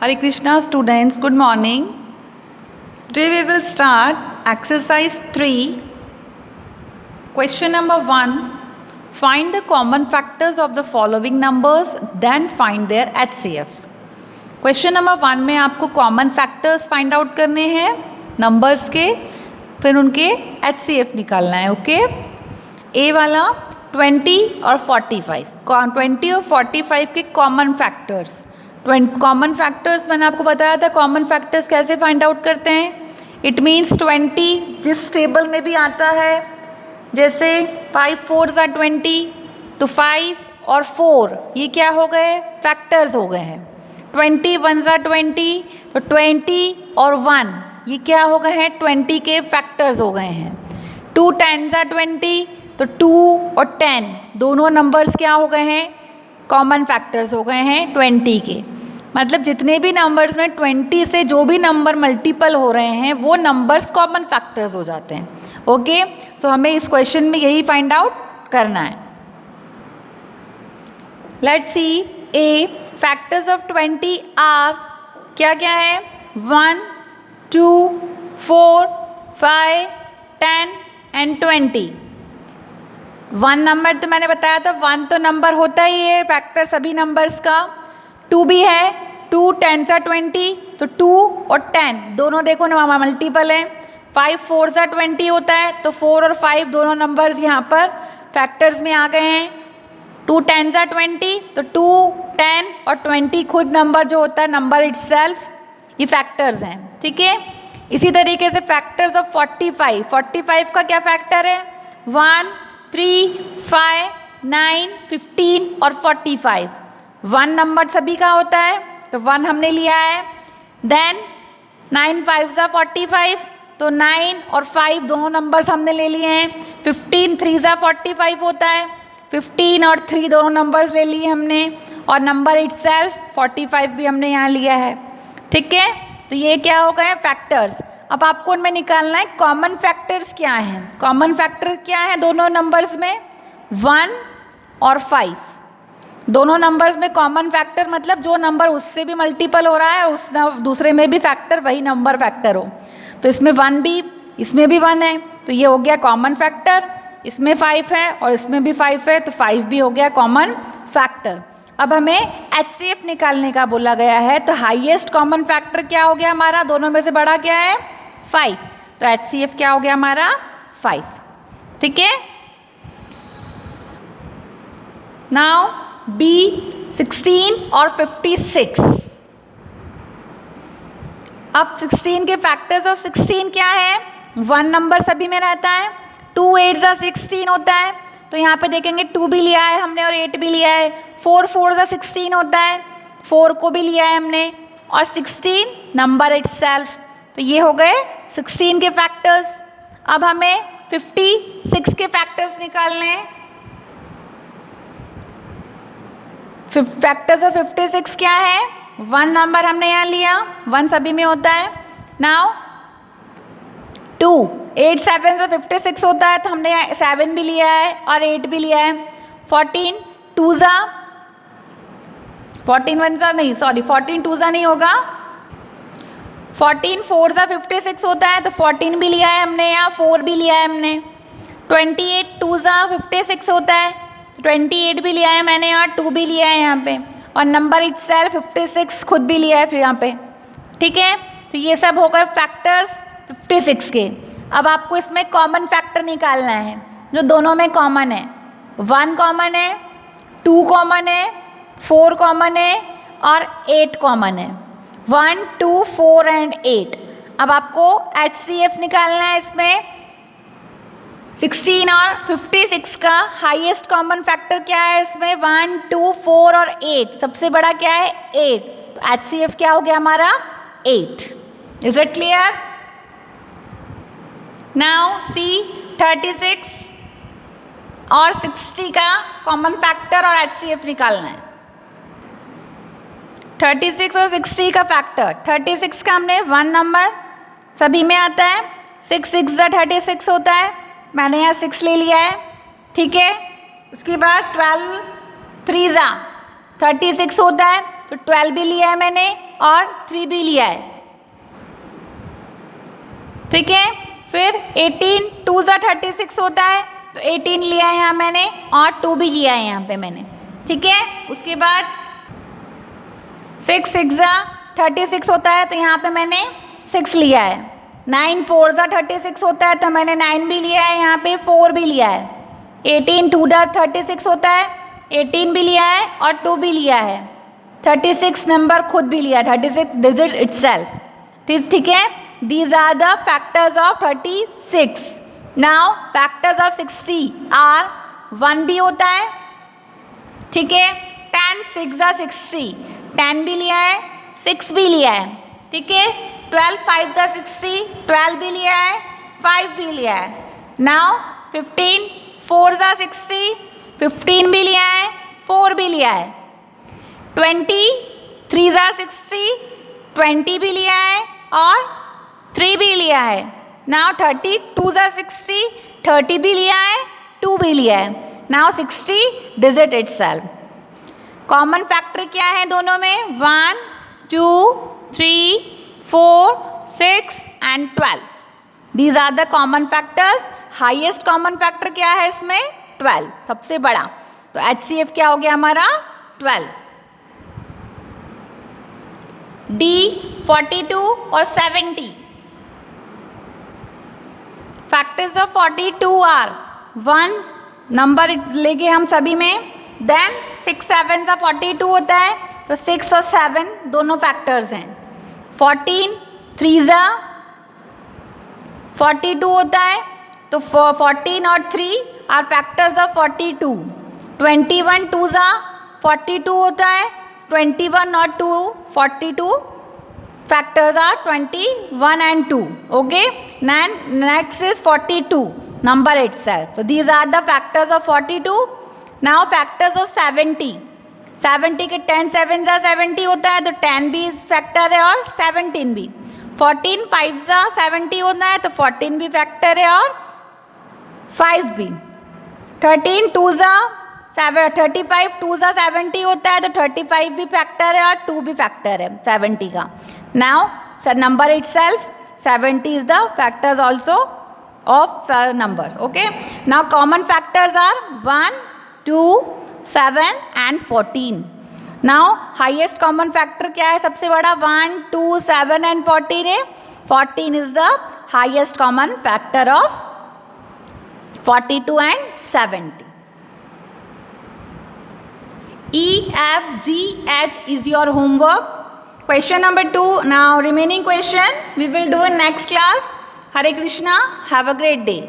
Hare Krishna students, good morning. Today we will start exercise 3. Question number 1. Find the common factors of the following numbers, then find their HCF. Question number 1 में आपको common factors find out करने हैं numbers के, फिर उनके HCF निकालना है, okay? A वाला 20 और 45. 20 और 45 के common factors. कॉमन फैक्टर्स मैंने आपको बताया था कॉमन फैक्टर्स कैसे फाइंड आउट करते हैं. इट मीन्स 20 जिस टेबल में भी आता है, जैसे 5 4s are 20, तो 5 और 4 ये क्या हो गए, फैक्टर्स हो गए हैं. 20 1s are 20, तो 20 और 1 ये क्या हो गए हैं, 20 के फैक्टर्स हो गए हैं. 2 10s are 20, तो 2 और 10 दोनों नंबर्स क्या हो गए हैं, कॉमन फैक्टर्स हो गए हैं 20 के. मतलब जितने भी नंबर्स में 20 से जो भी नंबर मल्टीपल हो रहे हैं वो नंबर्स कॉमन फैक्टर्स हो जाते हैं. ओके, सो हमें इस क्वेश्चन में यही फाइंड आउट करना है. Let's see. A factors of 20 are क्या क्या है, 1 2 4 5 10 एंड 20. 1 नंबर तो मैंने बताया था, 1 तो नंबर होता ही है फैक्टर सभी नंबर्स का. 2 भी है, 2 10s are 20, तो 2 और 10 दोनों देखो ना मल्टीपल है. 5 4s are 20 होता है, तो 4 और 5 दोनों नंबर्स यहाँ पर फैक्टर्स में आ गए हैं. 2 10s are 20, तो 2 10 और 20 खुद नंबर जो होता है नंबर इटसेल्फ ये फैक्टर्स हैं. ठीक है. इसी तरीके से फैक्टर्स ऑफ 45. 45 का क्या फैक्टर है, 1 3 5 9 15 और 45. 1 नंबर सभी का होता है, तो 1 हमने लिया है. देन 9 5s are 45, तो 9 और 5 दोनों नंबर्स हमने ले लिए हैं. 15 3s are 45 होता है, 15 और 3 दोनों नंबर्स ले लिए हमने, और नंबर इटसेल्फ 45 भी हमने यहाँ लिया है. ठीक है. तो ये क्या हो गए फैक्टर्स. अब आपको उनमें निकालना है कॉमन फैक्टर्स क्या हैं. कॉमन फैक्टर क्या है दोनों नंबर्स में, 1 और 5. दोनों नंबर्स में कॉमन फैक्टर मतलब जो नंबर उससे भी मल्टीपल हो रहा है उस दूसरे में भी फैक्टर वही नंबर फैक्टर हो. तो इसमें 1 भी, इसमें भी 1 है, तो ये हो गया कॉमन फैक्टर. इसमें 5 है और इसमें भी 5 है, तो 5 भी हो गया कॉमन फैक्टर. अब हमें HCF निकालने का बोला गया है, तो हाईएस्ट कॉमन फैक्टर क्या हो गया हमारा, दोनों में से बड़ा क्या है, 5. तो HCF क्या हो गया हमारा, 5. ठीक है. नाउ B 16 और 56. अब 16 के फैक्टर्स ऑफ 16 क्या है, 1 नंबर सभी में रहता है. 2 8s are 16 होता है, तो यहाँ पे देखेंगे 2 भी लिया है हमने और 8 भी लिया है. 4 4s are 16 होता है, 4 को भी लिया है हमने, और 16 नंबर इटसेल्फ. तो ये हो गए 16 के फैक्टर्स. अब हमें 56 के फैक्टर्स निकालने हैं. फैक्टर्स ऑफ 56 क्या है, 1 नंबर हमने यहाँ लिया, 1 सभी में होता है. नाउ 2 8 7s are 56 होता है, तो हमने यहाँ 7 भी लिया है और 8 भी लिया है. 14 2s are 14 1s are नहीं, सॉरी 14 2s are नहीं होगा. 14 4s are 56 होता है, तो 14 भी लिया है हमने यहाँ, 4 भी लिया है हमने. 28 2s are 56 होता है, 28 भी लिया है मैंने यहाँ, 2 भी लिया है यहाँ पे, और नंबर इटसेल्फ 56 खुद भी लिया है फिर यहाँ पे. ठीक है. तो ये सब हो गए फैक्टर्स 56 के. अब आपको इसमें कॉमन फैक्टर निकालना है जो दोनों में कॉमन है. 1 कॉमन है, 2 कॉमन है, 4 कॉमन है और 8 कॉमन है. 1 2 4 एंड 8. अब आपको HCF निकालना है इसमें. 16 और 56 का हाईएस्ट कॉमन फैक्टर क्या है इसमें, 1 2 4 और 8. सबसे बड़ा क्या है, 8. तो HCF क्या हो गया हमारा, 8. Is it clear. Now see 36 और 60 का कॉमन फैक्टर और HCF निकालना है. 36 और 60 का फैक्टर, 36 का हमने 1 नंबर सभी में आता है, 6 6s are 36 होता है, मैंने यहाँ 6 ले लिया है. ठीक है. उसके बाद 12 3s are 36 होता है, तो 12 भी लिया है मैंने और 3 भी लिया है, ठीक है। फिर 18 2 ज़ा 36 होता है, तो 18 लिया है यहाँ मैंने और 2 भी लिया है यहाँ पे मैंने, ठीक है। उसके बाद 6 6 ज़ा 36 होता है, तो यहाँ पे मैंने 6 लिया है। 9 4 ज़ा 36 होता है, तो मैंने 9 भी लिया है, यहाँ पे 4 भी लिया है। 18 2 ज़ा 36 होता है, 18 भी लिया है और 2 भी लिया है। 36 नंबर खुद भी लिया, 36 डिजिट इटसेल्फ, ठीक है। These are the factors of 36. Now factors of 60 are 1 भी होता है, ठीक है। 10 6 ज़ा 60, 10 भी लिया है, 6 भी लिया है, ठीक है। 12 5 ज़ा 60, 12 भी लिया है, 5 भी लिया है। Now 15 4 ज़ा 60, 15 भी लिया है, 4 भी लिया है। 20 3 ज़ा 60, 20 भी लिया है और 3 भी लिया है। नाउ 30 2 ज़ा 60, 30 भी लिया है, 2 भी लिया है। Now 60 digit itself. Common factor क्या है दोनों में? 1 2 3 4 6 and 12। These are the common factors. Highest common factor क्या है इसमें? 12, सबसे बड़ा। तो HCF क्या हो गया हमारा? 12। D 42 और 70। फैक्टर्स ऑफ 42 आर 1 नंबर लेंगे हम सभी में, देन 6 7 ज़ा 42 होता है, तो 6 और 7 दोनों फैक्टर्स हैं। 14 3 ज़ा 42 होता है, तो 14 और 3 आर फैक्टर्स ऑफ 42। 21 2 ज़ा 42 होता है, 21 और 2 42 factors are 21 and 2. Okay, next is 42 number itself. So these are the factors of 42. Now factors of 70. 70 के 10 7 ज़ा 70 होता है, तो 10 भी फैक्टर है और 17 भी। 14 5 ज़ा 70 होता है, तो 14 भी फैक्टर है और 5 भी। 13 2 ज़ा 35 2 ज़ा 70 होता है, तो 35 भी फैक्टर है और 2 भी फैक्टर है 70 का। Now number itself 70 is the factors also of numbers. Okay, now common factors are 1 2 7 and 14. Now highest common factor क्या है? सबसे बड़ा 1 2 7 and 14 है। 14 is the highest common factor of 42 and 70. E F G H is your homework. Question number 2. Now remaining question we will do in next class. Hare Krishna. Have a great day.